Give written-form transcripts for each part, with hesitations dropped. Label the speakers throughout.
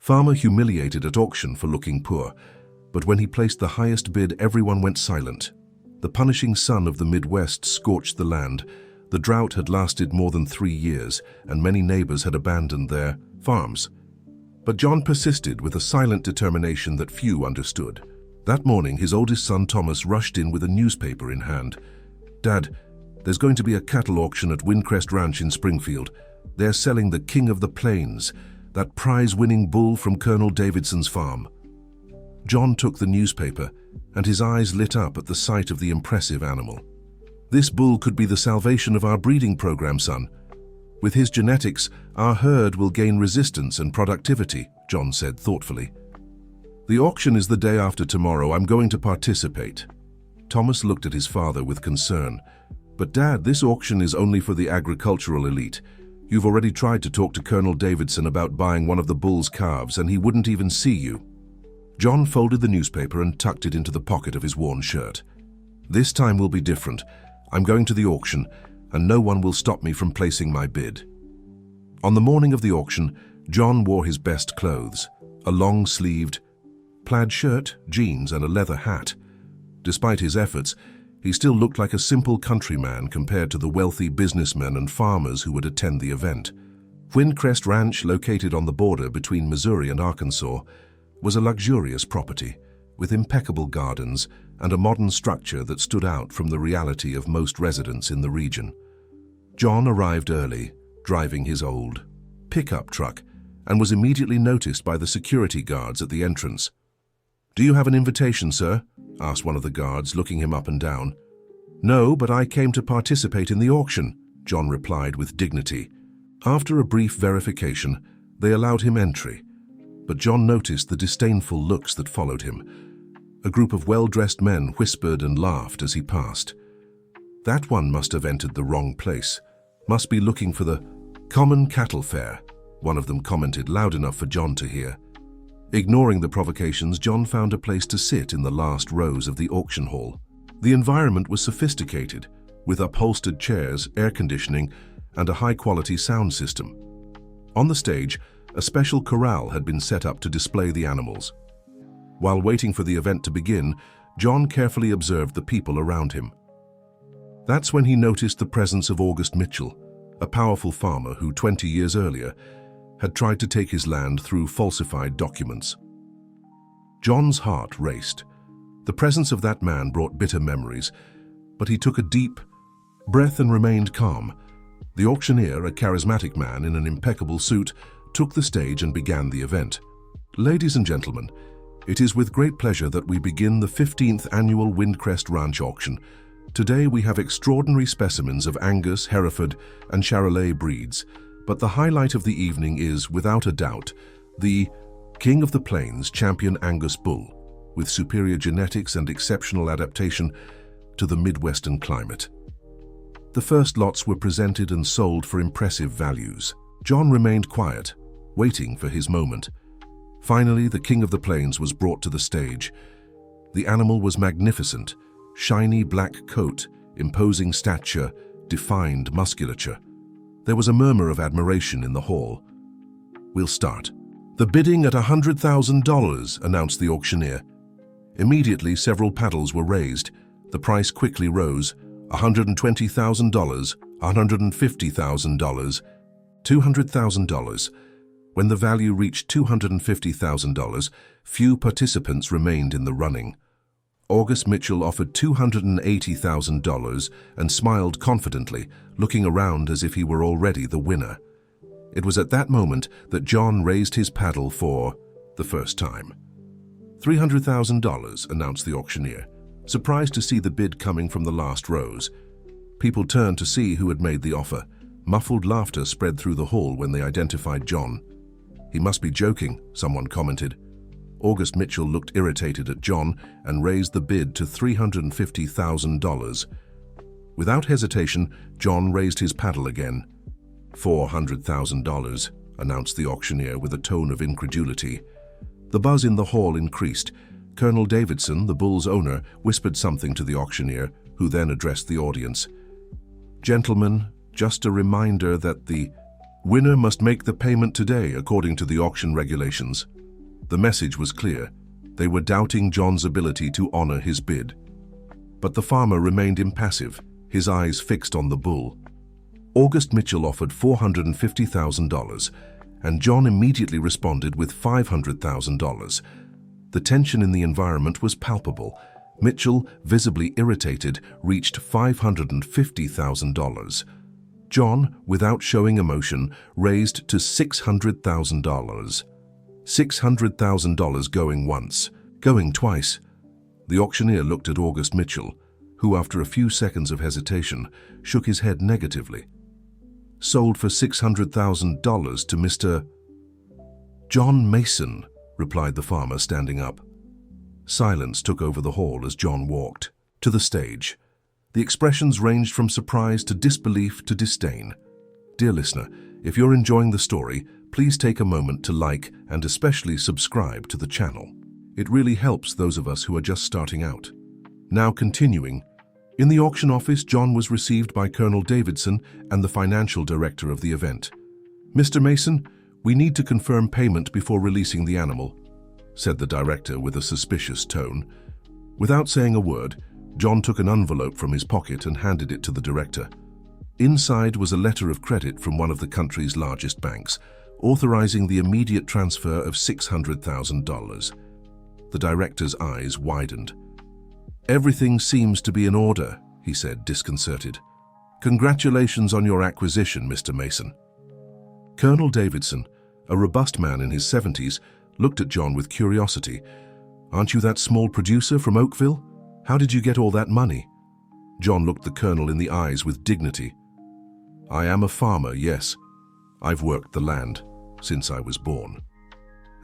Speaker 1: Farmer humiliated at auction for looking poor, but when he placed the highest bid, everyone went silent. The punishing sun of the Midwest scorched the land. The drought had lasted more than 3 years, and many neighbors had abandoned their farms. But John persisted with a silent determination that few understood. That morning, his oldest son Thomas rushed in with a newspaper in hand. "Dad, there's going to be a cattle auction at Windcrest Ranch in Springfield. They're selling the King of the Plains, that prize-winning bull from Colonel Davidson's farm." John took the newspaper, and his eyes lit up at the sight of the impressive animal. "This bull could be the salvation of our breeding program, son. With his genetics, our herd will gain resistance and productivity," John said thoughtfully. "The auction is the day after tomorrow. I'm going to participate." Thomas looked at his father with concern. "But Dad, this auction is only for the agricultural elite. You've already tried to talk to Colonel Davidson about buying one of the bull's calves, and he wouldn't even see you." John folded the newspaper and tucked it into the pocket of his worn shirt. "This time will be different. I'm going to the auction, and no one will stop me from placing my bid." On the morning of the auction, John wore his best clothes, a long-sleeved plaid shirt, jeans, and a leather hat. Despite his efforts, he still looked like a simple countryman compared to the wealthy businessmen and farmers who would attend the event. Windcrest Ranch, located on the border between Missouri and Arkansas, was a luxurious property with impeccable gardens and a modern structure that stood out from the reality of most residents in the region. John arrived early, driving his old pickup truck, and was immediately noticed by the security guards at the entrance. "Do you have an invitation, sir?" asked one of the guards, looking him up and down. "No, but I came to participate in the auction," John replied with dignity. After a brief verification, they allowed him entry, but John noticed the disdainful looks that followed him. A group of well-dressed men whispered and laughed as he passed. "That one must have entered the wrong place. Must be looking for the common cattle fair," one of them commented loud enough for John to hear. Ignoring the provocations, John found a place to sit in the last rows of the auction hall. The environment was sophisticated, with upholstered chairs, air conditioning, and a high-quality sound system. On the stage, a special corral had been set up to display the animals. While waiting for the event to begin, John carefully observed the people around him. That's when he noticed the presence of August Mitchell, a powerful farmer who 20 years earlier had tried to take his land through falsified documents. John's heart raced. The presence of that man brought bitter memories, but he took a deep breath and remained calm. The auctioneer, a charismatic man in an impeccable suit, took the stage and began the event. "Ladies and gentlemen, it is with great pleasure that we begin the 15th annual Windcrest Ranch auction. Today we have extraordinary specimens of Angus, Hereford, and Charolais breeds, but the highlight of the evening is, without a doubt, the King of the Plains Champion Angus Bull, with superior genetics and exceptional adaptation to the Midwestern climate." The first lots were presented and sold for impressive values. John remained quiet, waiting for his moment. Finally, the King of the Plains was brought to the stage. The animal was magnificent, shiny black coat, imposing stature, defined musculature. There was a murmur of admiration in the hall. "We'll start." "The bidding at $100,000, announced the auctioneer. Immediately, several paddles were raised. The price quickly rose. $120,000, $150,000, $200,000. When the value reached $250,000, few participants remained in the running. August Mitchell offered $280,000 and smiled confidently, looking around as if he were already the winner. It was at that moment that John raised his paddle for the first time. $300,000, announced the auctioneer, surprised to see the bid coming from the last rows. People turned to see who had made the offer. Muffled laughter spread through the hall when they identified John. "He must be joking," someone commented. August Mitchell looked irritated at John and raised the bid to $350,000. Without hesitation, John raised his paddle again. $400,000, announced the auctioneer with a tone of incredulity. The buzz in the hall increased. Colonel Davidson, the bull's owner, whispered something to the auctioneer, who then addressed the audience. "Gentlemen, just a reminder that the Winner must make the payment today according to the auction regulations. The message was clear. They were doubting John's ability to honor his bid. But the farmer remained impassive, his eyes fixed on the bull. August Mitchell offered $450,000, and John immediately responded with $500,000. The tension in the environment was palpable. Mitchell, visibly irritated, reached $550,000. John, without showing emotion, raised to $600,000. $600,000 going once, going twice. The auctioneer looked at August Mitchell, who, after a few seconds of hesitation, shook his head negatively. Sold for $600,000 to Mr. John Mason, replied the farmer, standing up. Silence took over the hall as John walked to the stage. The expressions ranged from surprise to disbelief to disdain. Dear listener, if you're enjoying the story, please take a moment to like and especially subscribe to the channel. It really helps those of us who are just starting out. Now continuing, in the auction office, John was received by Colonel Davidson and the financial director of the event. Mr. Mason, we need to confirm payment before releasing the animal, said the director with a suspicious tone. Without saying a word, John took an envelope from his pocket and handed it to the director. Inside was a letter of credit from one of the country's largest banks, authorizing the immediate transfer of $600,000. The director's eyes widened. Everything seems to be in order, he said, disconcerted. Congratulations on your acquisition, Mr. Mason. Colonel Davidson, a robust man in his 70s, looked at John with curiosity. Aren't you that small producer from Oakville? How did you get all that money? John looked the colonel in the eyes with dignity. I am a farmer, yes. I've worked the land since I was born.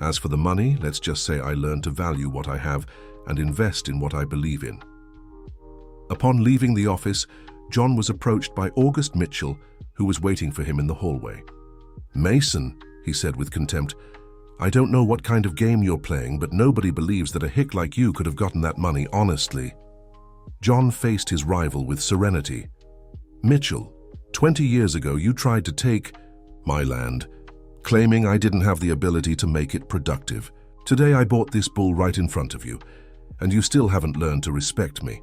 Speaker 1: As for the money, let's just say I learned to value what I have and invest in what I believe in. Upon leaving the office, John was approached by August Mitchell, who was waiting for him in the hallway. Mason, he said with contempt, I don't know what kind of game you're playing, but nobody believes that a hick like you could have gotten that money honestly. John faced his rival with serenity. Mitchell, 20 years ago you tried to take my land, claiming I didn't have the ability to make it productive. Today I bought this bull right in front of you, and you still haven't learned to respect me.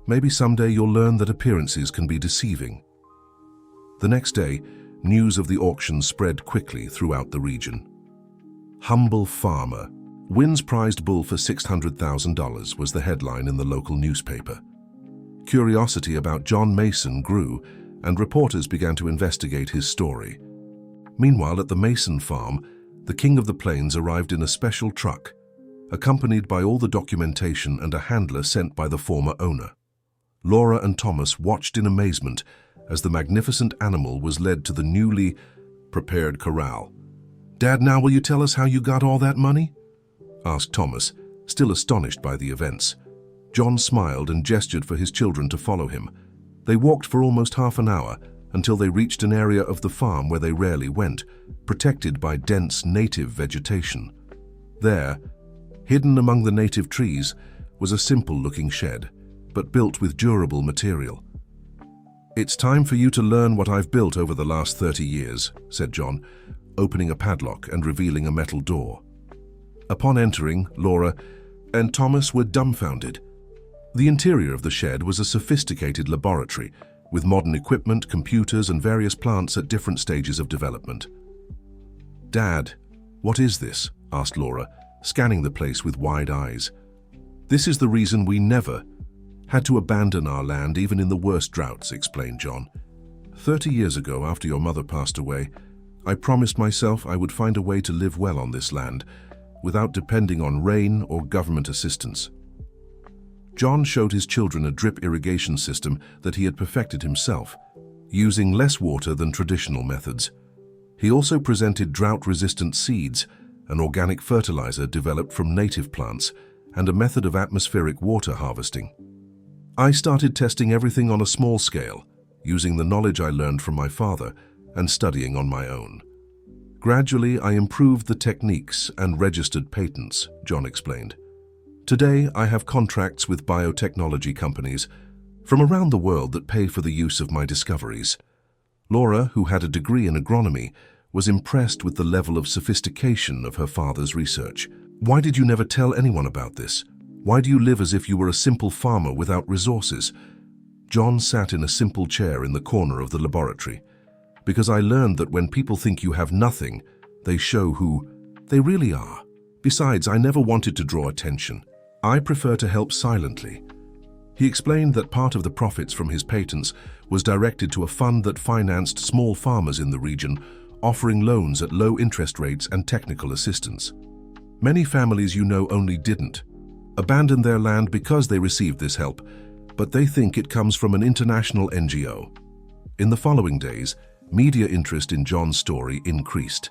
Speaker 1: Maybe someday you'll learn that appearances can be deceiving. The next day, news of the auction spread quickly throughout the region. Humble farmer wins prized bull for $600,000 was the headline in the local newspaper. Curiosity about John Mason grew, and reporters began to investigate his story. Meanwhile, at the Mason farm, the King of the Plains arrived in a special truck, accompanied by all the documentation and a handler sent by the former owner. Laura and Thomas watched in amazement as the magnificent animal was led to the newly prepared corral. Dad, now will you tell us how you got all that money? Asked Thomas, still astonished by the events. John smiled and gestured for his children to follow him. They walked for almost half an hour until they reached an area of the farm where they rarely went, protected by dense native vegetation. There, hidden among the native trees, was a simple-looking shed, but built with durable material. It's time for you to learn what I've built over the last 30 years, said John, opening a padlock and revealing a metal door. Upon entering, Laura and Thomas were dumbfounded. The interior of the shed was a sophisticated laboratory, with modern equipment, computers, and various plants at different stages of development. Dad, what is this? Asked Laura, scanning the place with wide eyes. This is the reason we never had to abandon our land even in the worst droughts, explained John. 30 years ago, after your mother passed away, I promised myself I would find a way to live well on this land, without depending on rain or government assistance. John showed his children a drip irrigation system that he had perfected himself, using less water than traditional methods. He also presented drought-resistant seeds, an organic fertilizer developed from native plants, and a method of atmospheric water harvesting. I started testing everything on a small scale, using the knowledge I learned from my father and studying on my own. Gradually, I improved the techniques and registered patents, John explained. Today, I have contracts with biotechnology companies from around the world that pay for the use of my discoveries. Laura, who had a degree in agronomy, was impressed with the level of sophistication of her father's research. "Why did you never tell anyone about this? Why do you live as if you were a simple farmer without resources?" John sat in a simple chair in the corner of the laboratory. "Because I learned that when people think you have nothing, they show who they really are. Besides, I never wanted to draw attention. I prefer to help silently." He explained that part of the profits from his patents was directed to a fund that financed small farmers in the region, offering loans at low interest rates and technical assistance. Many families you know only didn't abandon their land because they received this help, but they think it comes from an international NGO. In the following days, media interest in John's story increased.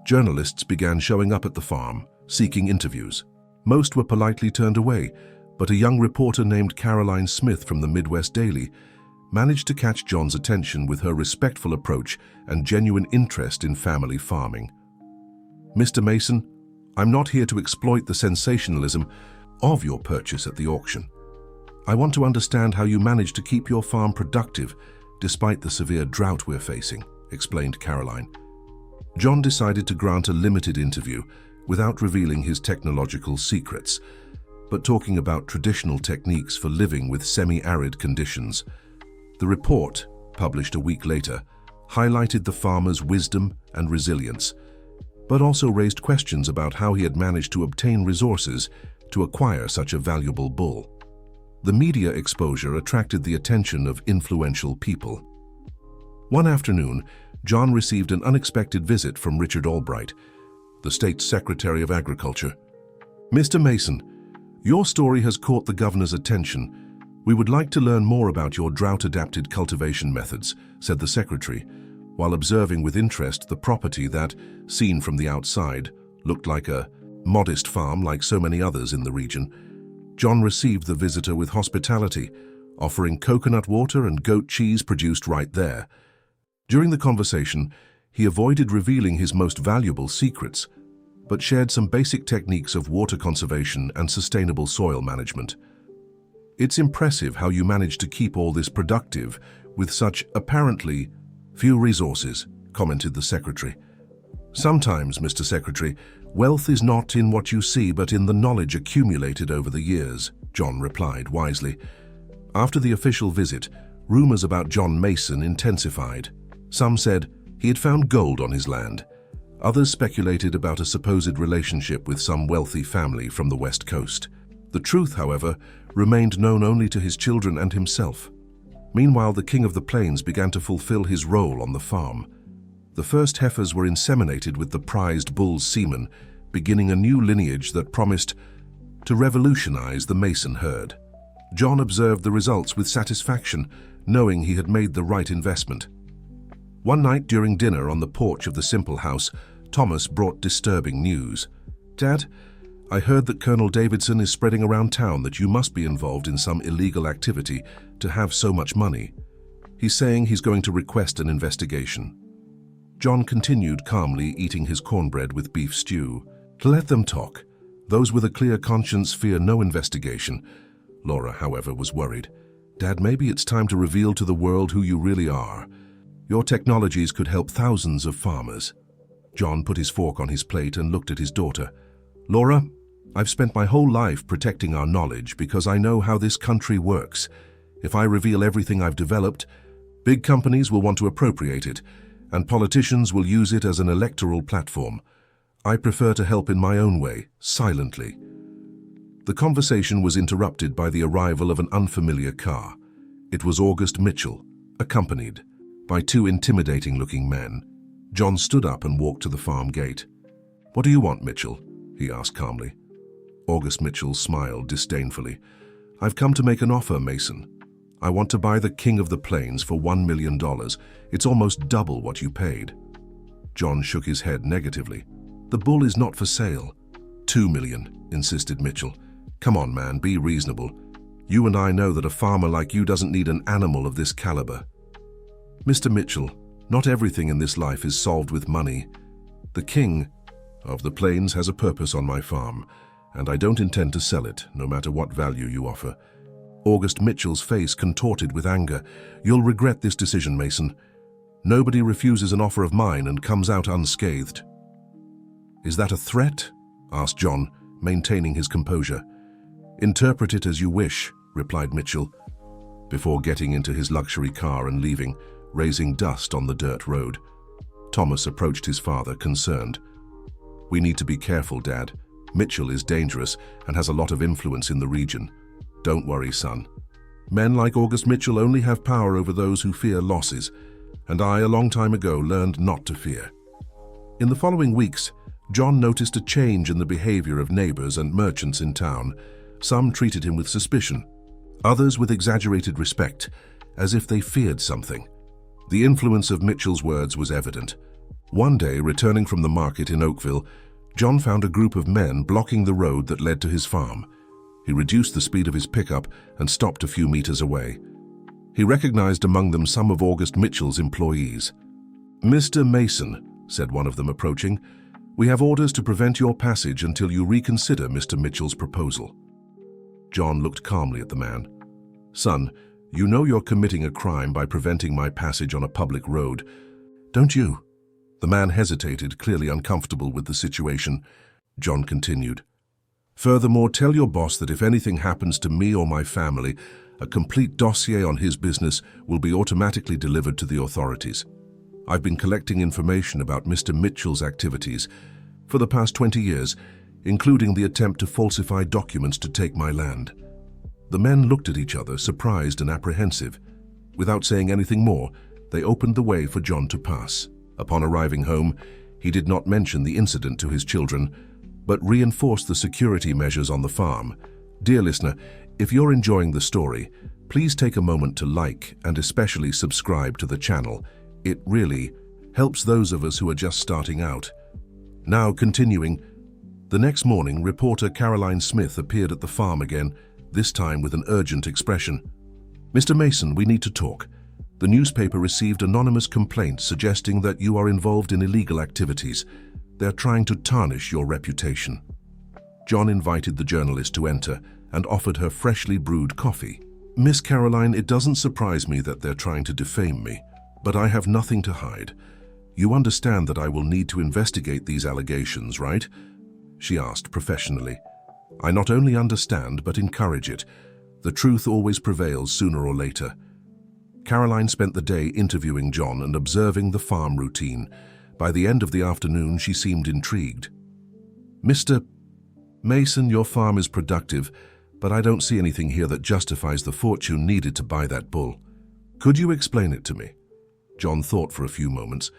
Speaker 1: Journalists began showing up at the farm, seeking interviews. Most were politely turned away, but a young reporter named Caroline Smith from the Midwest Daily managed to catch John's attention with her respectful approach and genuine interest in family farming. "Mr. Mason, I'm not here to exploit the sensationalism of your purchase at the auction. I want to understand how you managed to keep your farm productive despite the severe drought we're facing," explained Caroline. John decided to grant a limited interview without revealing his technological secrets, but talking about traditional techniques for living with semi-arid conditions. The report, published a week later, highlighted the farmer's wisdom and resilience, but also raised questions about how he had managed to obtain resources to acquire such a valuable bull. The media exposure attracted the attention of influential people. One afternoon, John received an unexpected visit from Richard Albright, the state's Secretary of Agriculture. "Mr. Mason, your story has caught the governor's attention. We would like to learn more about your drought-adapted cultivation methods," said the secretary, while observing with interest the property that, seen from the outside, looked like a modest farm like so many others in the region. John received the visitor with hospitality, offering coconut water and goat cheese produced right there. During the conversation, he avoided revealing his most valuable secrets, but shared some basic techniques of water conservation and sustainable soil management. "It's impressive how you managed to keep all this productive with such apparently few resources," commented the secretary. "Sometimes, Mr. Secretary, wealth is not in what you see but in the knowledge accumulated over the years," John replied wisely. After the official visit, rumors about John Mason intensified. Some said he had found gold on his land. Others speculated about a supposed relationship with some wealthy family from the West Coast. The truth, however, remained known only to his children and himself. Meanwhile, the King of the Plains began to fulfill his role on the farm. The first heifers were inseminated with the prized bull's semen, beginning a new lineage that promised to revolutionize the Mason herd. John observed the results with satisfaction, knowing he had made the right investment. One night during dinner on the porch of the Simple house, Thomas brought disturbing news. "Dad, I heard that Colonel Davidson is spreading around town that you must be involved in some illegal activity to have so much money. He's saying he's going to request an investigation." John continued calmly eating his cornbread with beef stew. "Let them talk. Those with a clear conscience fear no investigation." Laura, however, was worried. "Dad, maybe it's time to reveal to the world who you really are. Your technologies could help thousands of farmers." John put his fork on his plate and looked at his daughter. "Laura, I've spent my whole life protecting our knowledge because I know how this country works. If I reveal everything I've developed, big companies will want to appropriate it, and politicians will use it as an electoral platform. I prefer to help in my own way, silently." The conversation was interrupted by the arrival of an unfamiliar car. It was August Mitchell, accompanied by two intimidating-looking men. John stood up and walked to the farm gate. "What do you want, Mitchell?" he asked calmly. August Mitchell smiled disdainfully. "I've come to make an offer, Mason. I want to buy the King of the Plains for $1 million. It's almost double what you paid." John shook his head negatively. "The bull is not for sale." $2 million, insisted Mitchell. "Come on, man, be reasonable. You and I know that a farmer like you doesn't need an animal of this caliber." "Mr. Mitchell, not everything in this life is solved with money. The King of the Plains has a purpose on my farm, and I don't intend to sell it, no matter what value you offer." August Mitchell's face contorted with anger. "You'll regret this decision, Mason. Nobody refuses an offer of mine and comes out unscathed." "Is that a threat?" asked John, maintaining his composure. "Interpret it as you wish," replied Mitchell, before getting into his luxury car and leaving, raising dust on the dirt road. Thomas approached his father, concerned. "We need to be careful, Dad. Mitchell is dangerous and has a lot of influence in the region. Don't worry, son. Men like August Mitchell only have power over those who fear losses, and I, a long time ago, learned not to fear." In the following weeks, John noticed a change in the behavior of neighbors and merchants in town. Some treated him with suspicion, others with exaggerated respect, as if they feared something. The influence of Mitchell's words was evident. One day, returning from the market in Oakville, John found a group of men blocking the road that led to his farm. He reduced the speed of his pickup and stopped a few meters away. He recognized among them some of August Mitchell's employees. "Mr. Mason," said one of them, approaching, "we have orders to prevent your passage until you reconsider Mr. Mitchell's proposal." John looked calmly at the man. "Son, you know you're committing a crime by preventing my passage on a public road, don't you?" The man hesitated, clearly uncomfortable with the situation. John continued, "Furthermore, tell your boss that if anything happens to me or my family, a complete dossier on his business will be automatically delivered to the authorities. I've been collecting information about Mr. Mitchell's activities for the past 20 years, including the attempt to falsify documents to take my land." The men looked at each other, surprised and apprehensive. Without saying anything more, they opened the way for John to pass. Upon arriving home, he did not mention the incident to his children, but reinforced the security measures on the farm. Dear listener, if you're enjoying the story, please take a moment to like and especially subscribe to the channel. It really helps those of us who are just starting out. Now continuing, the next morning, reporter Caroline Smith appeared at the farm again, this time with an urgent expression. "Mr. Mason, we need to talk. The newspaper received anonymous complaints suggesting that you are involved in illegal activities. They're trying to tarnish your reputation." John invited the journalist to enter and offered her freshly brewed coffee. "Miss Caroline, it doesn't surprise me that they're trying to defame me, but I have nothing to hide. You understand that I will need to investigate these allegations, right?" she asked professionally. "I not only understand, but encourage it. The truth always prevails sooner or later." Caroline spent the day interviewing John and observing the farm routine. By the end of the afternoon, she seemed intrigued. "Mr. Mason, your farm is productive, but I don't see anything here that justifies the fortune needed to buy that bull. Could you explain it to me?" John thought for a few moments.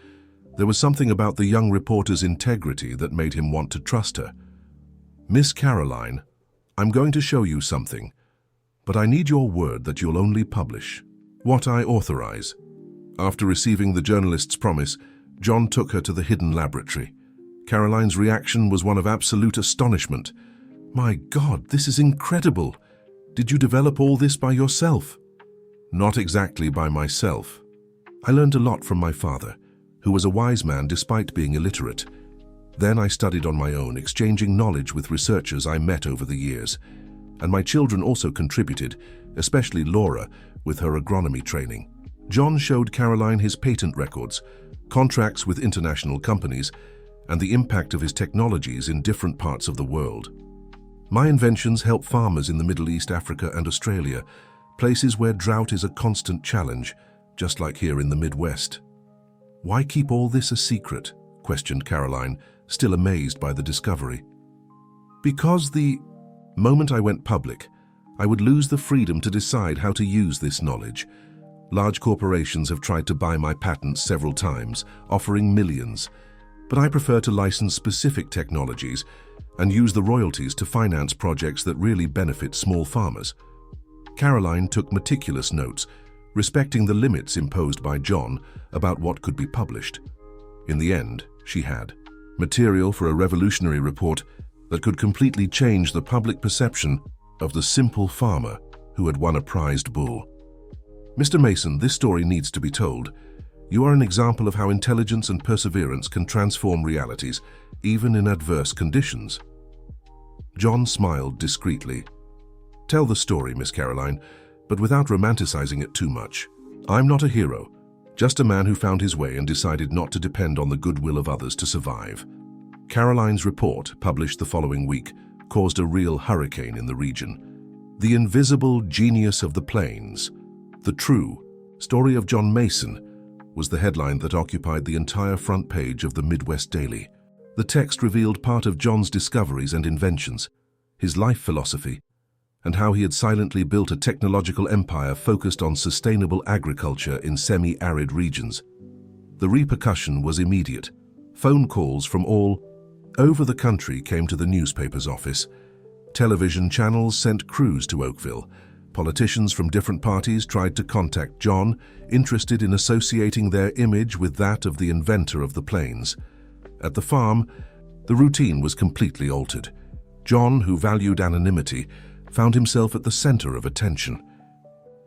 Speaker 1: There was something about the young reporter's integrity that made him want to trust her. "Miss Caroline, I'm going to show you something, but I need your word that you'll only publish what I authorize." After receiving the journalist's promise, John took her to the hidden laboratory. Caroline's reaction was one of absolute astonishment. "My God, this is incredible! Did you develop all this by yourself?" "Not exactly by myself. I learned a lot from my father, who was a wise man despite being illiterate. Then I studied on my own, exchanging knowledge with researchers I met over the years. And my children also contributed, especially Laura, with her agronomy training." John showed Caroline his patent records, contracts with international companies, and the impact of his technologies in different parts of the world. "My inventions help farmers in the Middle East, Africa, and Australia, places where drought is a constant challenge, just like here in the Midwest." "Why keep all this a secret?" questioned Caroline, still amazed by the discovery. "Because the moment I went public, I would lose the freedom to decide how to use this knowledge. Large corporations have tried to buy my patents several times, offering millions, but I prefer to license specific technologies and use the royalties to finance projects that really benefit small farmers." Caroline took meticulous notes, respecting the limits imposed by John about what could be published. In the end, she had material for a revolutionary report that could completely change the public perception of the simple farmer who had won a prized bull. "Mr. Mason, this story needs to be told. You are an example of how intelligence and perseverance can transform realities, even in adverse conditions." John smiled discreetly. "Tell the story, Miss Caroline, but without romanticizing it too much. I'm not a hero, Just a man who found his way and decided not to depend on the goodwill of others to survive. Caroline's report, published the following week, caused a real hurricane in the region. The invisible genius of the plains, the true story of John Mason, was the headline that occupied the entire front page of the Midwest Daily. The text revealed part of John's discoveries and inventions, his life philosophy, and how he had silently built a technological empire focused on sustainable agriculture in semi-arid regions. The repercussion was immediate. Phone calls from all over the country came to the newspaper's office. Television channels sent crews to Oakville. Politicians from different parties tried to contact John, interested in associating their image with that of the inventor of the plains. At the farm, the routine was completely altered. John, who valued anonymity, found himself at the center of attention.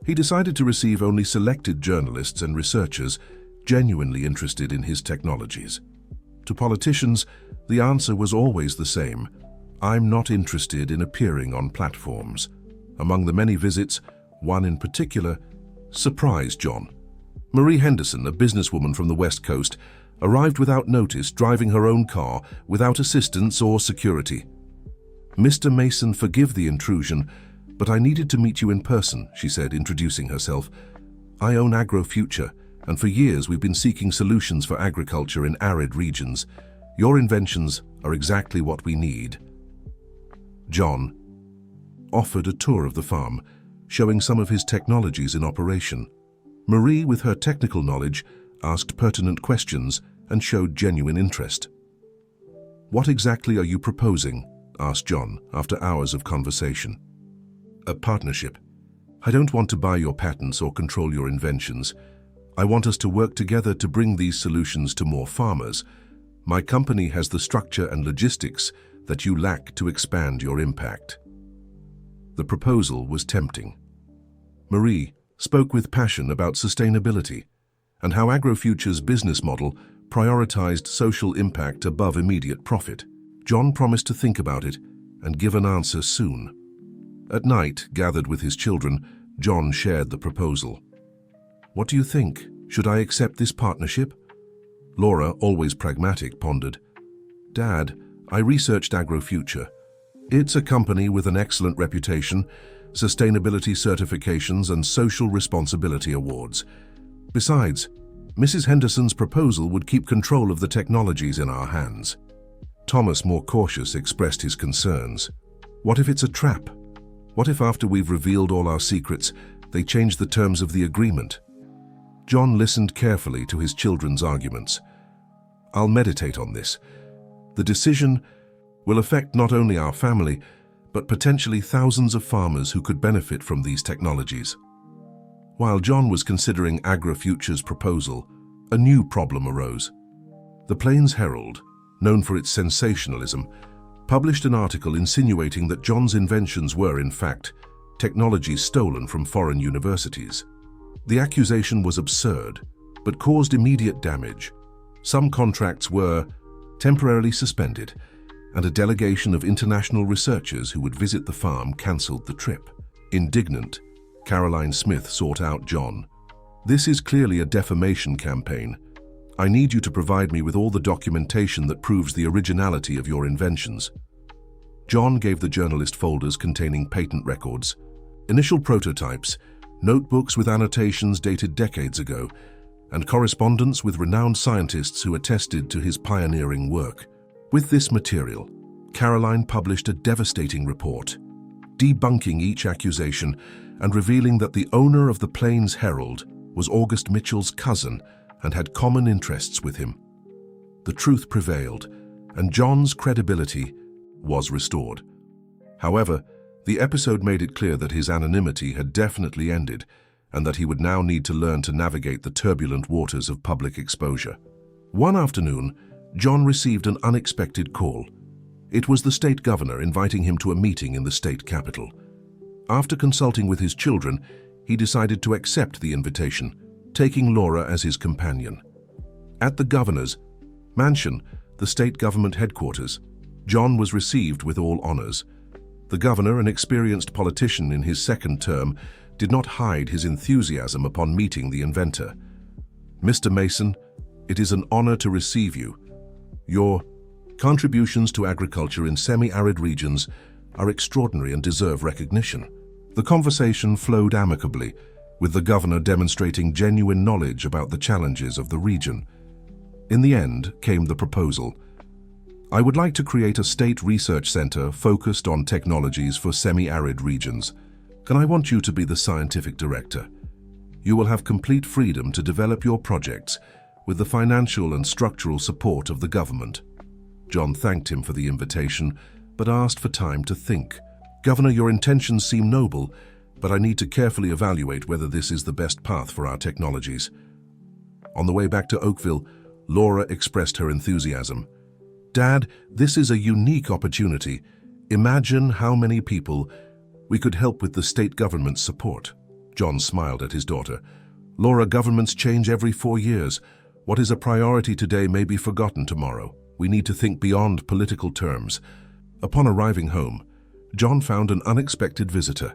Speaker 1: He decided to receive only selected journalists and researchers genuinely interested in his technologies. To politicians, the answer was always the same: "I'm not interested in appearing on platforms." Among the many visits, one in particular surprised John. Marie Henderson, a businesswoman from the West Coast, arrived without notice, driving her own car, without assistance or security. "Mr. Mason, forgive the intrusion, but I needed to meet you in person," she said, introducing herself. "I own AgroFuture, and for years we've been seeking solutions for agriculture in arid regions. Your inventions are exactly what we need." John offered a tour of the farm, showing some of his technologies in operation. Marie, with her technical knowledge, asked pertinent questions and showed genuine interest. "What exactly are you proposing?" asked John after hours of conversation. "A partnership. I don't want to buy your patents or control your inventions. I want us to work together to bring these solutions to more farmers. My company has the structure and logistics that you lack to expand your impact." The proposal was tempting. Marie spoke with passion about sustainability and how AgroFuture's business model prioritized social impact above immediate profit. John promised to think about it and give an answer soon. At night, gathered with his children, John shared the proposal. "What do you think? Should I accept this partnership?" Laura, always pragmatic, pondered. "Dad, I researched AgroFuture. It's a company with an excellent reputation, sustainability certifications, and social responsibility awards. Besides, Mrs. Henderson's proposal would keep control of the technologies in our hands." Thomas, more cautious, expressed his concerns. "What if it's a trap? What if after we've revealed all our secrets, they change the terms of the agreement?" John listened carefully to his children's arguments. "I'll meditate on this. The decision will affect not only our family, but potentially thousands of farmers who could benefit from these technologies." While John was considering AgroFuture's proposal, a new problem arose. The Plains Herald, known for its sensationalism, published an article insinuating that John's inventions were, in fact, technologies stolen from foreign universities. The accusation was absurd, but caused immediate damage. Some contracts were temporarily suspended, and a delegation of international researchers who would visit the farm cancelled the trip. Indignant, Caroline Smith sought out John. "This is clearly a defamation campaign. I need you to provide me with all the documentation that proves the originality of your inventions." John gave the journalist folders containing patent records, initial prototypes, notebooks with annotations dated decades ago, and correspondence with renowned scientists who attested to his pioneering work. With this material, Caroline published a devastating report, debunking each accusation and revealing that the owner of the Plains Herald was August Mitchell's cousin and had common interests with him. The truth prevailed, and John's credibility was restored. However, the episode made it clear that his anonymity had definitely ended and that he would now need to learn to navigate the turbulent waters of public exposure. One afternoon, John received an unexpected call. It was the state governor inviting him to a meeting in the state capital. After consulting with his children, he decided to accept the invitation, taking Laura as his companion. At the governor's mansion, the state government headquarters, John was received with all honors. The governor, an experienced politician in his second term, did not hide his enthusiasm upon meeting the inventor. Mr. Mason, it is an honor to receive you. Your contributions to agriculture in semi-arid regions are extraordinary and deserve recognition. The conversation flowed amicably, with the governor demonstrating genuine knowledge about the challenges of the region. In the end came the proposal. I would like to create a state research center focused on technologies for semi-arid regions. And I want you to be the scientific director. You will have complete freedom to develop your projects with the financial and structural support of the government. John thanked him for the invitation, but asked for time to think. Governor, your intentions seem noble, but I need to carefully evaluate whether this is the best path for our technologies. On the way back to Oakville, Laura expressed her enthusiasm. Dad, this is a unique opportunity. Imagine how many people we could help with the state government's support. John smiled at his daughter. Laura, governments change every 4 years. What is a priority today may be forgotten tomorrow. We need to think beyond political terms. Upon arriving home, John found an unexpected visitor.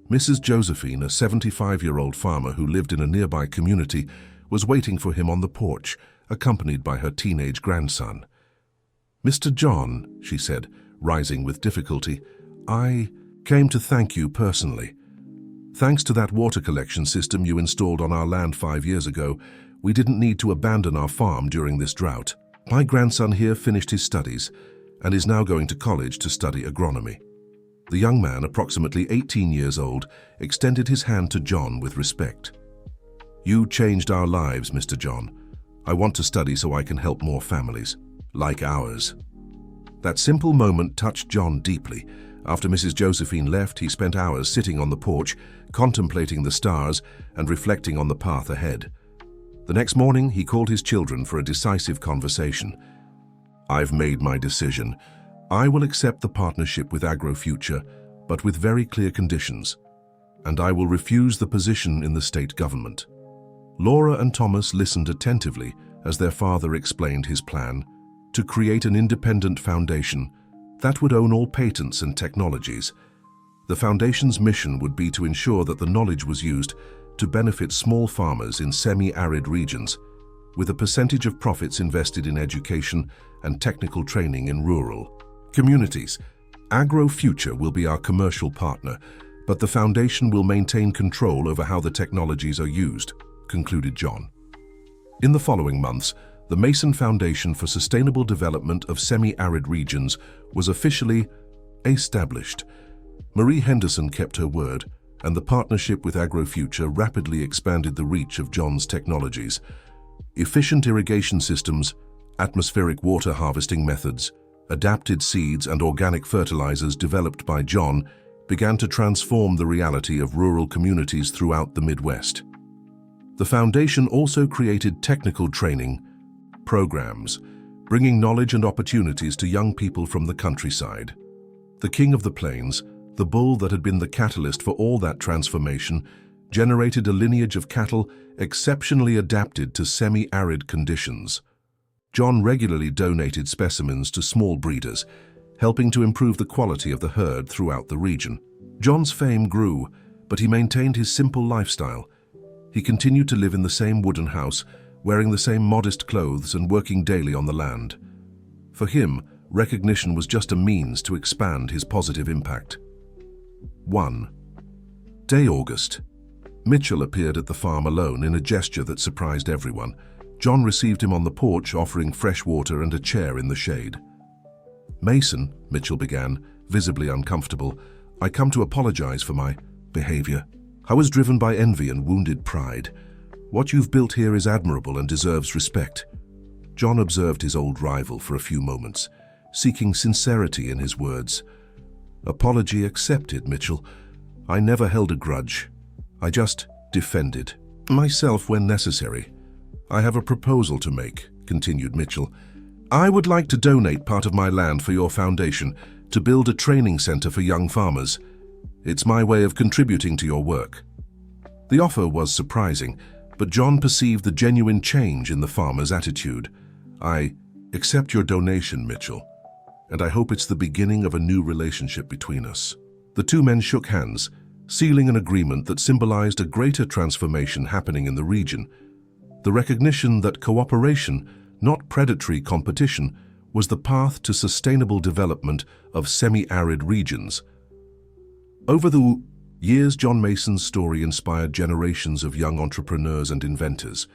Speaker 1: Mrs. Josephine, a 75-year-old farmer who lived in a nearby community, was waiting for him on the porch, accompanied by her teenage grandson. Mr. John, she said, rising with difficulty, I came to thank you personally. Thanks to that water collection system you installed on our land 5 years ago, we didn't need to abandon our farm during this drought. My grandson here finished his studies and is now going to college to study agronomy. The young man, approximately 18 years old, extended his hand to John with respect. You changed our lives, Mr. John. I want to study so I can help more families, like ours. That simple moment touched John deeply. After Mrs. Josephine left, he spent hours sitting on the porch, contemplating the stars and reflecting on the path ahead. The next morning, he called his children for a decisive conversation. I've made my decision. I will accept the partnership with AgroFuture, but with very clear conditions, and I will refuse the position in the state government. Laura and Thomas listened attentively as their father explained his plan to create an independent foundation that would own all patents and technologies. The foundation's mission would be to ensure that the knowledge was used to benefit small farmers in semi-arid regions, with a percentage of profits invested in education and technical training in rural communities. AgroFuture will be our commercial partner, but the foundation will maintain control over how the technologies are used, concluded John. In the following months, the Mason Foundation for Sustainable Development of Semi-Arid Regions was officially established. Marie Henderson kept her word, and the partnership with AgroFuture rapidly expanded the reach of John's technologies. Efficient irrigation systems, atmospheric water harvesting methods, adapted seeds and organic fertilizers developed by John began to transform the reality of rural communities throughout the Midwest. The foundation also created technical training programs, bringing knowledge and opportunities to young people from the countryside. The King of the Plains, the bull that had been the catalyst for all that transformation, generated a lineage of cattle exceptionally adapted to semi-arid conditions. John regularly donated specimens to small breeders, helping to improve the quality of the herd throughout the region. John's fame grew, but he maintained his simple lifestyle. He continued to live in the same wooden house, wearing the same modest clothes and working daily on the land. For him, recognition was just a means to expand his positive impact. 1. Day August. Mitchell appeared at the farm alone in a gesture that surprised everyone. John received him on the porch, offering fresh water and a chair in the shade. Mason, Mitchell began, visibly uncomfortable, I come to apologize for my behavior. I was driven by envy and wounded pride. What you've built here is admirable and deserves respect. John observed his old rival for a few moments, seeking sincerity in his words. Apology accepted, Mitchell. I never held a grudge. I just defended myself when necessary. I have a proposal to make, continued Mitchell. I would like to donate part of my land for your foundation to build a training center for young farmers. It's my way of contributing to your work. The offer was surprising, but John perceived the genuine change in the farmer's attitude. I accept your donation, Mitchell, and I hope it's the beginning of a new relationship between us. The two men shook hands, sealing an agreement that symbolized a greater transformation happening in the region. The recognition that cooperation, not predatory competition, was the path to sustainable development of semi-arid regions. Over the years, John Mason's story inspired generations of young entrepreneurs and inventors.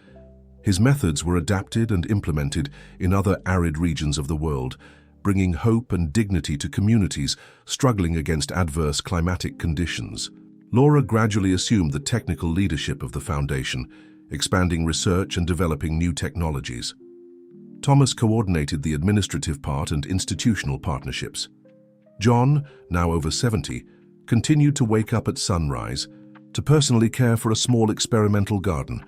Speaker 1: His methods were adapted and implemented in other arid regions of the world, bringing hope and dignity to communities struggling against adverse climatic conditions. Laura gradually assumed the technical leadership of the foundation, expanding research and developing new technologies. Thomas coordinated the administrative part and institutional partnerships. John, now over 70, continued to wake up at sunrise to personally care for a small experimental garden,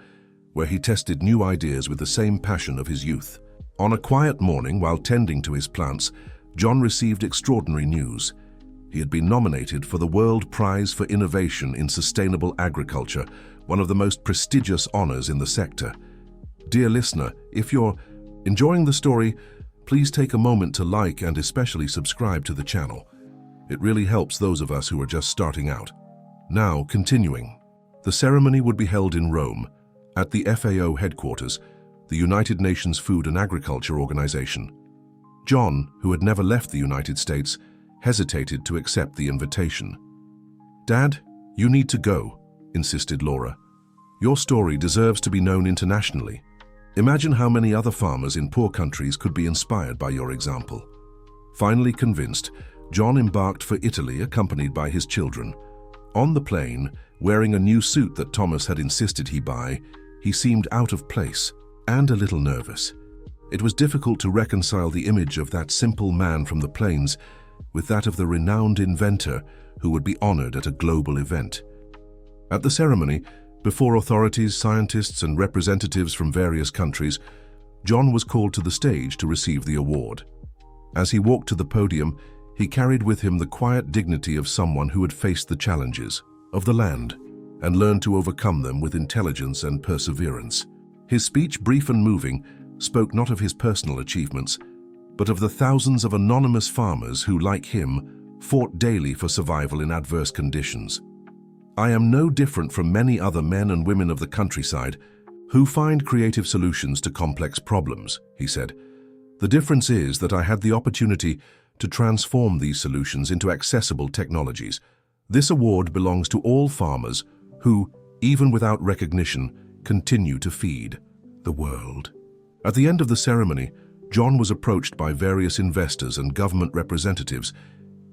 Speaker 1: where he tested new ideas with the same passion of his youth. On a quiet morning, while tending to his plants, John received extraordinary news. He had been nominated for the World Prize for Innovation in Sustainable Agriculture, one of the most prestigious honors in the sector. Dear listener, if you're enjoying the story, please take a moment to like and especially subscribe to the channel. It really helps those of us who are just starting out. Now, continuing. The ceremony would be held in Rome, at the FAO headquarters, the United Nations Food and Agriculture Organization. John, who had never left the United States, hesitated to accept the invitation. "Dad, you need to go," insisted Laura. "Your story deserves to be known internationally. Imagine how many other farmers in poor countries could be inspired by your example." Finally convinced, John embarked for Italy, accompanied by his children. On the plane, wearing a new suit that Thomas had insisted he buy, he seemed out of place and a little nervous. It was difficult to reconcile the image of that simple man from the plains with that of the renowned inventor who would be honored at a global event. At the ceremony, before authorities, scientists, and representatives from various countries, John was called to the stage to receive the award. As he walked to the podium, he carried with him the quiet dignity of someone who had faced the challenges of the land and learned to overcome them with intelligence and perseverance. His speech, brief and moving, spoke not of his personal achievements, but of the thousands of anonymous farmers who, like him, fought daily for survival in adverse conditions. "I am no different from many other men and women of the countryside who find creative solutions to complex problems," he said. "The difference is that I had the opportunity to transform these solutions into accessible technologies. This award belongs to all farmers who, even without recognition, continue to feed the world." At the end of the ceremony, John was approached by various investors and government representatives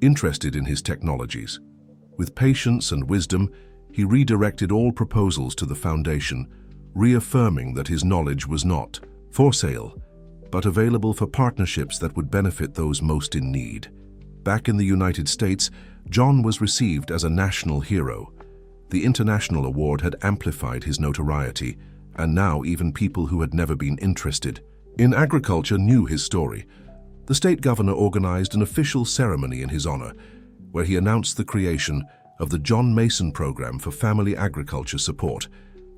Speaker 1: interested in his technologies. With patience and wisdom, he redirected all proposals to the foundation, reaffirming that his knowledge was not for sale, but available for partnerships that would benefit those most in need. Back in the United States, John was received as a national hero. The international award had amplified his notoriety, and now even people who had never been interested in agriculture knew his story. The state governor organized an official ceremony in his honor, where he announced the creation of the John Mason Program for Family Agriculture Support,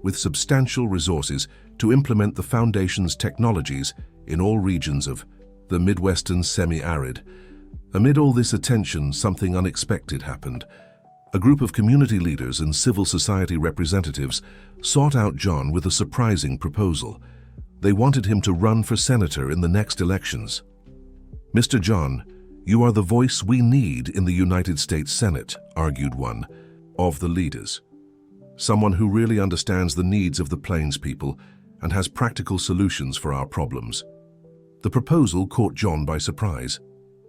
Speaker 1: with substantial resources to implement the foundation's technologies in all regions of the Midwestern semi-arid. Amid all this attention, something unexpected happened. A group of community leaders and civil society representatives sought out John with a surprising proposal. They wanted him to run for senator in the next elections. "Mr. John, you are the voice we need in the United States Senate," argued one of the leaders. "Someone who really understands the needs of the Plains people and has practical solutions for our problems." The proposal caught John by surprise.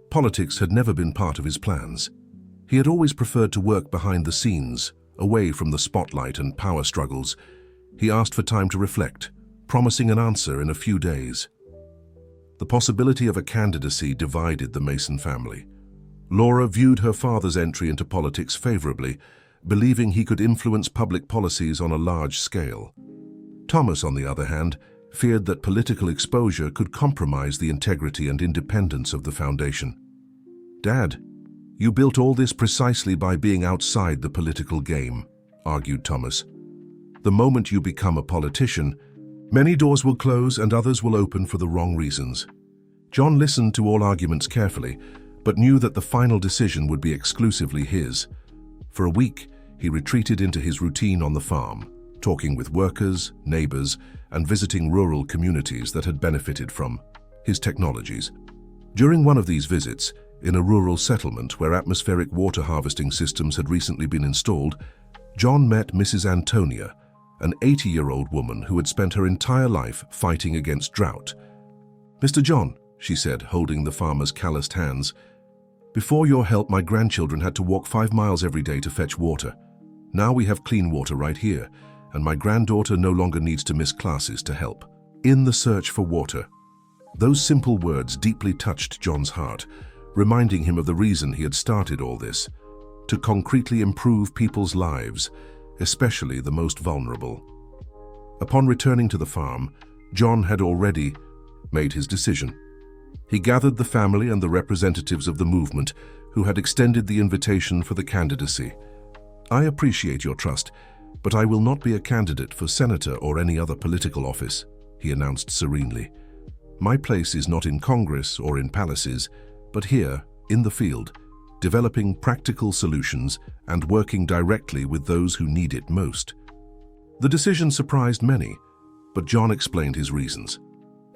Speaker 1: Politics had never been part of his plans. He had always preferred to work behind the scenes, away from the spotlight and power struggles. He asked for time to reflect, promising an answer in a few days. The possibility of a candidacy divided the Mason family. Laura viewed her father's entry into politics favorably, believing he could influence public policies on a large scale. Thomas, on the other hand, feared that political exposure could compromise the integrity and independence of the foundation. "Dad, you built all this precisely by being outside the political game," argued Thomas. "The moment you become a politician, many doors will close and others will open for the wrong reasons." John listened to all arguments carefully, but knew that the final decision would be exclusively his. For a week, he retreated into his routine on the farm, talking with workers, neighbors, and visiting rural communities that had benefited from his technologies. During one of these visits, in a rural settlement where atmospheric water harvesting systems had recently been installed, John met Mrs. Antonia, an 80-year-old woman who had spent her entire life fighting against drought. "Mr. John," she said, holding the farmer's calloused hands, "before your help, my grandchildren had to walk 5 miles every day to fetch water. Now we have clean water right here, and my granddaughter no longer needs to miss classes to help." In the search for water. Those simple words deeply touched John's heart, reminding him of the reason he had started all this: to concretely improve people's lives, especially the most vulnerable. Upon returning to the farm, John had already made his decision. He gathered the family and the representatives of the movement who had extended the invitation for the candidacy. "I appreciate your trust, but I will not be a candidate for senator or any other political office," he announced serenely. "My place is not in Congress or in palaces, but here, in the field, developing practical solutions and working directly with those who need it most." The decision surprised many, but John explained his reasons.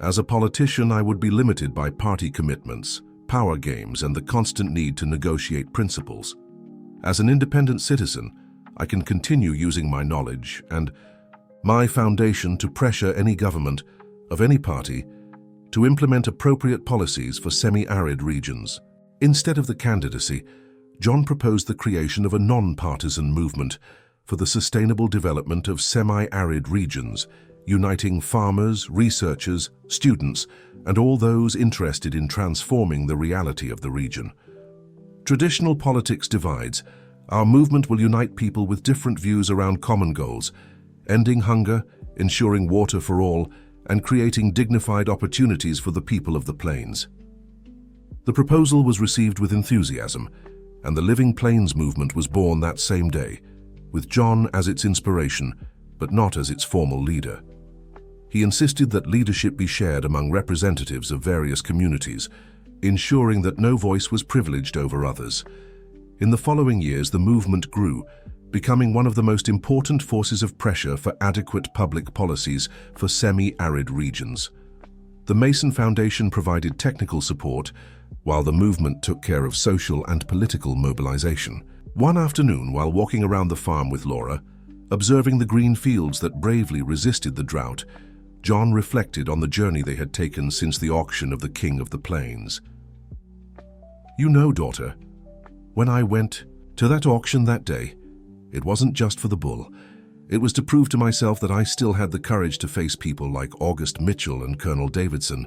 Speaker 1: "As a politician, I would be limited by party commitments, power games, and the constant need to negotiate principles. As an independent citizen, I can continue using my knowledge and my foundation to pressure any government of any party to implement appropriate policies for semi-arid regions." Instead of the candidacy, John proposed the creation of a non-partisan movement for the sustainable development of semi-arid regions, uniting farmers, researchers, students, and all those interested in transforming the reality of the region. Traditional politics divides. Our movement will unite people with different views around common goals: ending hunger, ensuring water for all, and creating dignified opportunities for the people of the plains. The proposal was received with enthusiasm, and the Living Plains movement was born that same day, with John as its inspiration, but not as its formal leader. He insisted that leadership be shared among representatives of various communities, ensuring that no voice was privileged over others. In the following years, the movement grew, becoming one of the most important forces of pressure for adequate public policies for semi-arid regions. The Mason Foundation provided technical support, while the movement took care of social and political mobilization. One afternoon, while walking around the farm with Laura, observing the green fields that bravely resisted the drought, John reflected on the journey they had taken since the auction of the King of the Plains. "You know, daughter, when I went to that auction that day, it wasn't just for the bull. It was to prove to myself that I still had the courage to face people like August Mitchell and Colonel Davidson,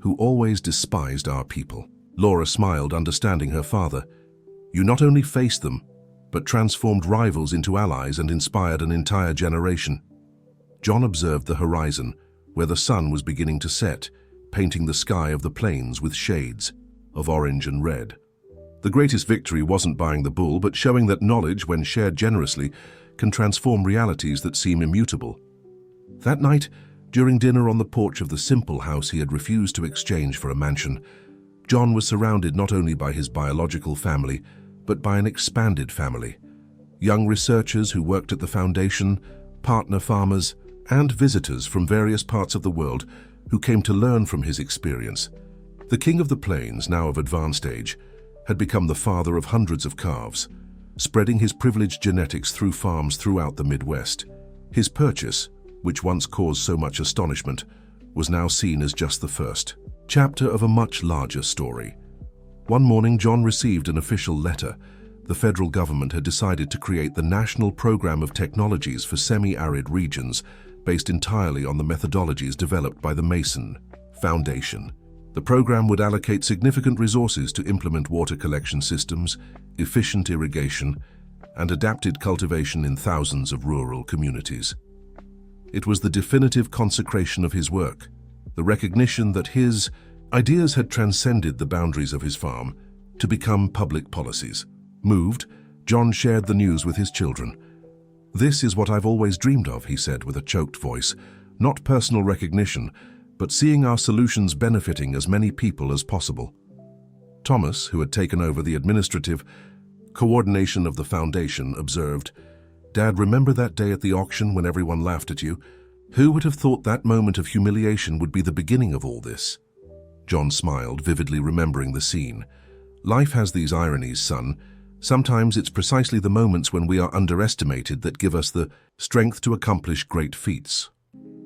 Speaker 1: who always despised our people." Laura smiled, understanding her father. "You not only faced them, but transformed rivals into allies and inspired an entire generation." John observed the horizon, where the sun was beginning to set, painting the sky of the plains with shades of orange and red. The greatest victory wasn't buying the bull, but showing that knowledge, when shared generously, can transform realities that seem immutable. That night, during dinner on the porch of the simple house he had refused to exchange for a mansion, John was surrounded not only by his biological family, but by an expanded family. Young researchers who worked at the foundation, partner farmers, and visitors from various parts of the world who came to learn from his experience. The King of the Plains, now of advanced age, had become the father of hundreds of calves, spreading his privileged genetics through farms throughout the Midwest. His purchase, which once caused so much astonishment, was now seen as just the first chapter of a much larger story. One morning, John received an official letter. The federal government had decided to create the National Program of Technologies for Semi-Arid Regions, based entirely on the methodologies developed by the Mason Foundation. The program would allocate significant resources to implement water collection systems, efficient irrigation, and adapted cultivation in thousands of rural communities. It was the definitive consecration of his work, the recognition that his ideas had transcended the boundaries of his farm to become public policies. Moved, John shared the news with his children. "This is what I've always dreamed of," he said with a choked voice. "Not personal recognition, but seeing our solutions benefiting as many people as possible." Thomas, who had taken over the administrative coordination of the foundation, observed, "Dad, remember that day at the auction when everyone laughed at you? Who would have thought that moment of humiliation would be the beginning of all this? John smiled, vividly remembering the scene. Life has these ironies, son. Sometimes it's precisely the moments when we are underestimated that give us the strength to accomplish great feats.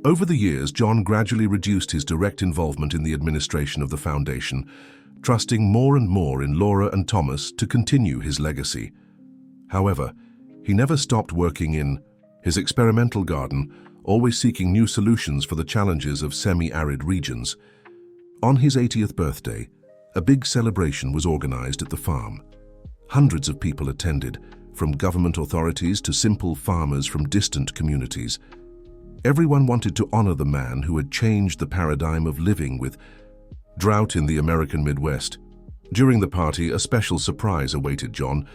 Speaker 1: Over the years, John gradually reduced his direct involvement in the administration of the foundation, trusting more and more in Laura and Thomas to continue his legacy. However, he never stopped working in his experimental garden, always seeking new solutions for the challenges of semi-arid regions. On his 80th birthday, a big celebration was organized at the farm. Hundreds of people attended, from government authorities to simple farmers from distant communities. Everyone wanted to honor the man who had changed the paradigm of living with drought in the American Midwest. During the party, a special surprise awaited John.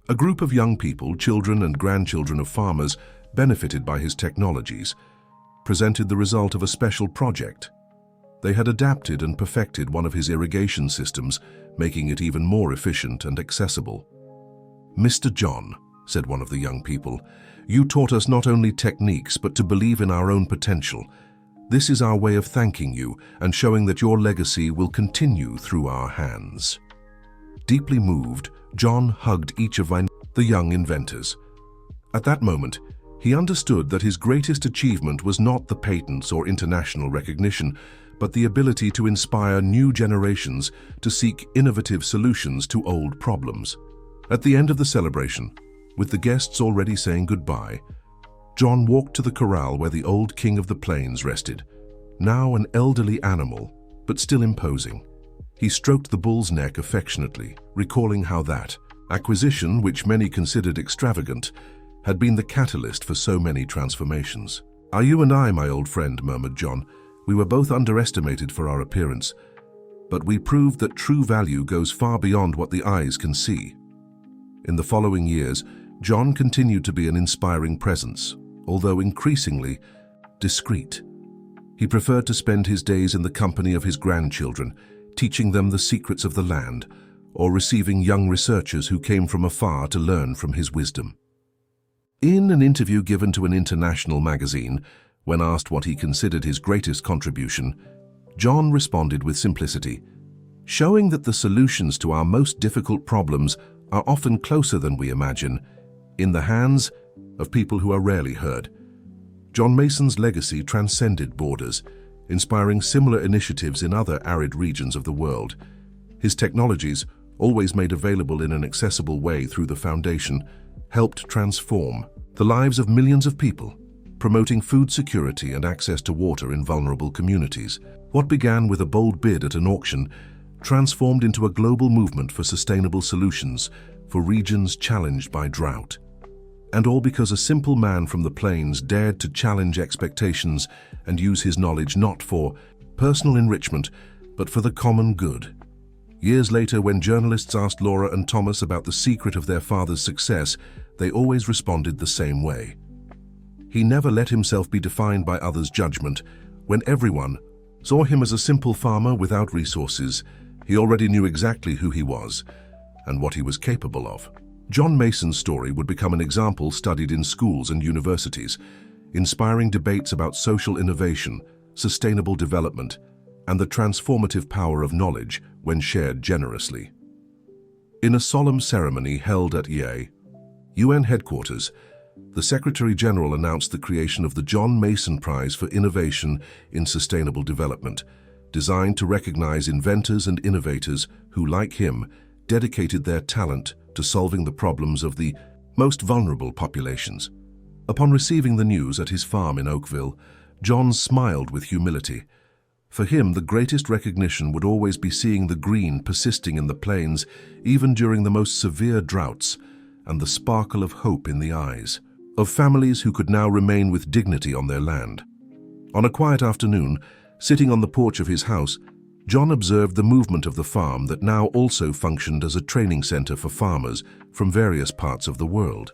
Speaker 1: A group of young people, children and grandchildren of farmers, benefited by his technologies, presented the result of a special project. They had adapted and perfected one of his irrigation systems, making it even more efficient and accessible. "Mr. John," said one of the young people, "you taught us not only techniques but to believe in our own potential. This is our way of thanking you and showing that your legacy will continue through our hands." Deeply moved, John hugged each of the young inventors. At that moment, he understood that his greatest achievement was not the patents or international recognition, but the ability to inspire new generations to seek innovative solutions to old problems. At the end of the celebration, with the guests already saying goodbye, John walked to the corral where the old king of the plains rested, now an elderly animal, but still imposing. He stroked the bull's neck affectionately, recalling how that acquisition, which many considered extravagant, had been the catalyst for so many transformations. "Are you and I, my old friend," murmured John. "We were both underestimated for our appearance, but we proved that true value goes far beyond what the eyes can see." In the following years, John continued to be an inspiring presence, although increasingly discreet. He preferred to spend his days in the company of his grandchildren, teaching them the secrets of the land, or receiving young researchers who came from afar to learn from his wisdom. In an interview given to an international magazine, when asked what he considered his greatest contribution, John responded with simplicity, "Showing that the solutions to our most difficult problems are often closer than we imagine, in the hands of people who are rarely heard." John Mason's legacy transcended borders, inspiring similar initiatives in other arid regions of the world. His technologies, always made available in an accessible way through the foundation, helped transform the lives of millions of people, promoting food security and access to water in vulnerable communities. What began with a bold bid at an auction transformed into a global movement for sustainable solutions for regions challenged by drought. And all because a simple man from the plains dared to challenge expectations and use his knowledge not for personal enrichment, but for the common good. Years later, when journalists asked Laura and Thomas about the secret of their father's success, they always responded the same way. He never let himself be defined by others' judgment. When everyone saw him as a simple farmer without resources, he already knew exactly who he was and what he was capable of. John Mason's story would become an example studied in schools and universities, inspiring debates about social innovation, sustainable development, and the transformative power of knowledge when shared generously. In a solemn ceremony held at UN headquarters, the Secretary General announced the creation of the John Mason Prize for Innovation in Sustainable Development, designed to recognize inventors and innovators who, like him, dedicated their talent to solving the problems of the most vulnerable populations. Upon receiving the news at his farm in Oakville, John smiled with humility. For him, the greatest recognition would always be seeing the green persisting in the plains, even during the most severe droughts, and the sparkle of hope in the eyes of families who could now remain with dignity on their land. On a quiet afternoon, sitting on the porch of his house, John observed the movement of the farm that now also functioned as a training center for farmers from various parts of the world.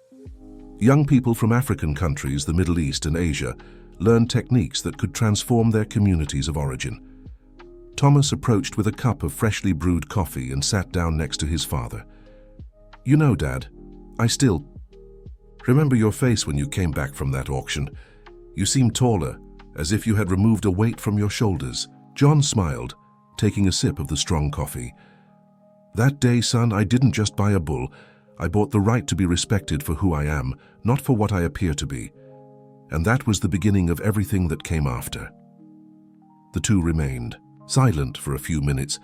Speaker 1: Young people from African countries, the Middle East and Asia, learned techniques that could transform their communities of origin. Thomas approached with a cup of freshly brewed coffee and sat down next to his father. "You know, Dad, I still remember your face when you came back from that auction. You seemed taller, as if you had removed a weight from your shoulders. John smiled, taking a sip of the strong coffee. That day, son, I didn't just buy a bull. I bought the right to be respected for who I am, not for what I appear to be. And that was the beginning of everything that came after. The two remained, silent for a few minutes,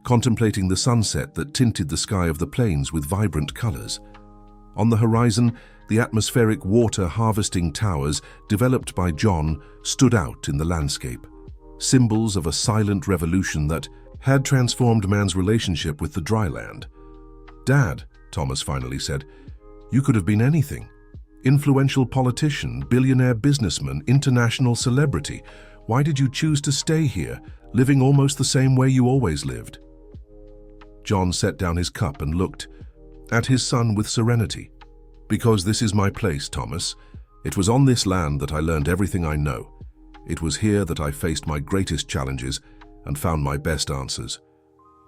Speaker 1: contemplating the sunset that tinted the sky of the plains with vibrant colors. On the horizon, the atmospheric water harvesting towers developed by John stood out in the landscape, symbols of a silent revolution that had transformed man's relationship with the dry land. "Dad," Thomas finally said, "you could have been anything. Influential politician, billionaire businessman, international celebrity. Why did you choose to stay here, living almost the same way you always lived?" John set down his cup and looked at his son with serenity. "Because this is my place, Thomas. It was on this land that I learned everything I know. It was here that I faced my greatest challenges and found my best answers.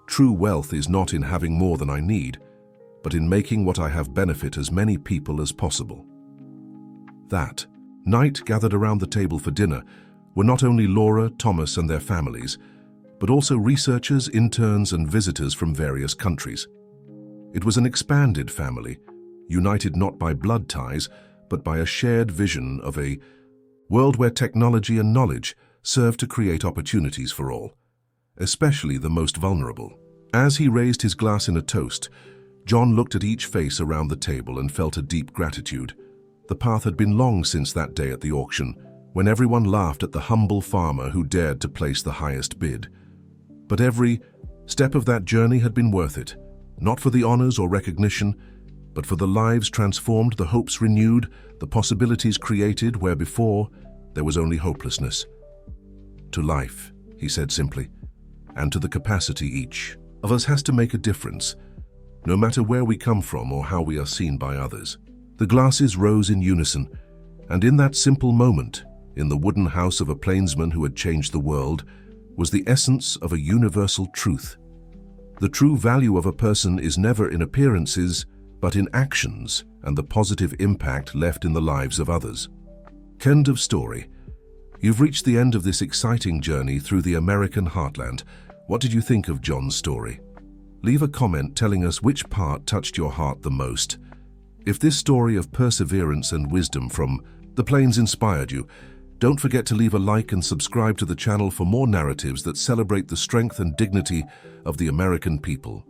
Speaker 1: True wealth is not in having more than I need, but in making what I have benefit as many people as possible." That night, gathered around the table for dinner, were not only Laura, Thomas, and their families, but also researchers, interns, and visitors from various countries. It was an expanded family, united not by blood ties, but by a shared vision of a world where technology and knowledge serve to create opportunities for all, especially the most vulnerable. As he raised his glass in a toast, John looked at each face around the table and felt a deep gratitude. The path had been long since that day at the auction, when everyone laughed at the humble farmer who dared to place the highest bid. But every step of that journey had been worth it, not for the honors or recognition, but for the lives transformed, the hopes renewed, the possibilities created where before there was only hopelessness. "To life," he said simply, "and to the capacity each of us has to make a difference, no matter where we come from or how we are seen by others." The glasses rose in unison, and in that simple moment, in the wooden house of a plainsman who had changed the world, was the essence of a universal truth. The true value of a person is never in appearances, but in actions and the positive impact left in the lives of others. End of story. You've reached the end of this exciting journey through the American heartland. What did you think of John's story? Leave a comment telling us which part touched your heart the most. If this story of perseverance and wisdom from the plains inspired you, don't forget to leave a like and subscribe to the channel for more narratives that celebrate the strength and dignity of the American people.